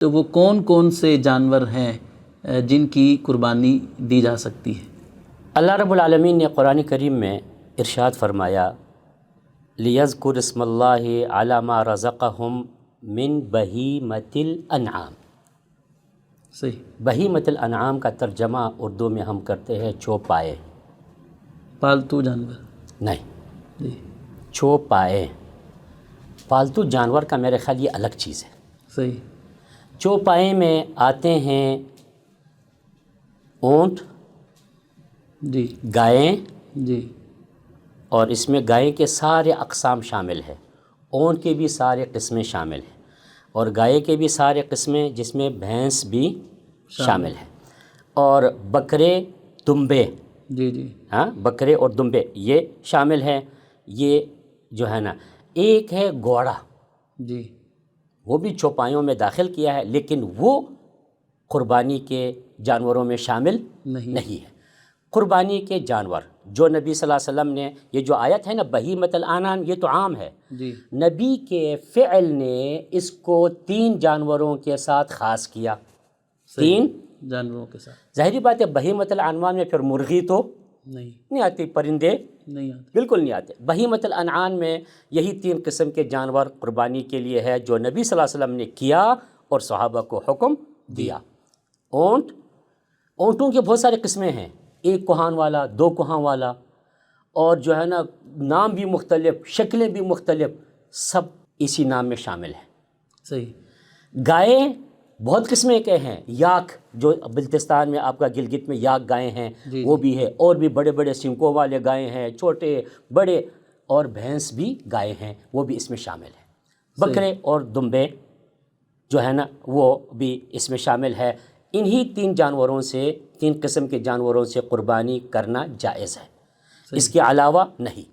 تو وہ کون کون سے جانور ہیں جن کی قربانی دی جا سکتی ہے؟ اللہ رب العالمین نے قرآن کریم میں ارشاد فرمایا لِيَذْكُرِ اسْمَ اللَّهِ عَلَى مَا رَزَقَهُم مِّن بَهِيمَةِ الْأَنْعَامِ۔ صحیح۔ بہیمۃ الانعام کا ترجمہ اردو میں ہم کرتے ہیں چوپائے۔ پالتو جانور؟ نہیں جی چوپائے، پالتو جانور کا میرے خیال یہ الگ چیز ہے۔ صحیح۔ چوپائے میں آتے ہیں اونٹ، جی گائیں، جی اور اس میں گائے کے سارے اقسام شامل ہیں، اونٹ کے بھی سارے قسمیں شامل ہیں، اور گائے کے بھی سارے قسمیں جس میں بھینس بھی شامل ہے، اور بکرے دمبے، جی جی ہاں بکرے اور دمبے یہ شامل ہیں۔ یہ جو ہے نا ایک ہے گھوڑا، جی وہ بھی چوپایوں میں داخل کیا ہے لیکن وہ قربانی کے جانوروں میں شامل نہیں ہے۔ قربانی کے جانور جو نبی صلی اللہ علیہ وسلم نے، یہ جو آیت ہے نا بہیمۃ الانعام، یہ تو عام ہے، جی نبی کے فعل نے اس کو 3 جانوروں کے ساتھ خاص کیا۔ 3 جانوروں کے ساتھ، ظاہری بات ہے بہیمۃ الانعام میں پھر مرغی تو نہیں آتی، پرندے نہیں آتے، بالکل نہیں آتے۔ بہیمۃ الانعام میں یہی 3 قسم کے جانور قربانی کے لیے ہے جو نبی صلی اللہ علیہ وسلم نے کیا اور صحابہ کو حکم دیا۔ اونٹوں کے بہت سارے قسمیں ہیں، 1 کوہان والا، 2 کوہان والا، اور جو ہے نا نام بھی مختلف، شکلیں بھی مختلف، سب اسی نام میں شامل ہیں۔ صحیح۔ گائیں بہت قسمیں کے ہیں، یاک جو بلتستان میں آپ کا گلگت میں یاک گائیں ہیں وہ بھی ہے، اور بھی بڑے بڑے سنگوں والے گائیں ہیں، چھوٹے بڑے، اور بھینس بھی گائیں ہیں وہ بھی اس میں شامل ہیں۔ بکرے اور دمبے جو ہے نا وہ بھی اس میں شامل ہے۔ انہی 3 جانوروں سے، 3 قسم کے جانوروں سے قربانی کرنا جائز ہے، اس کے علاوہ نہیں۔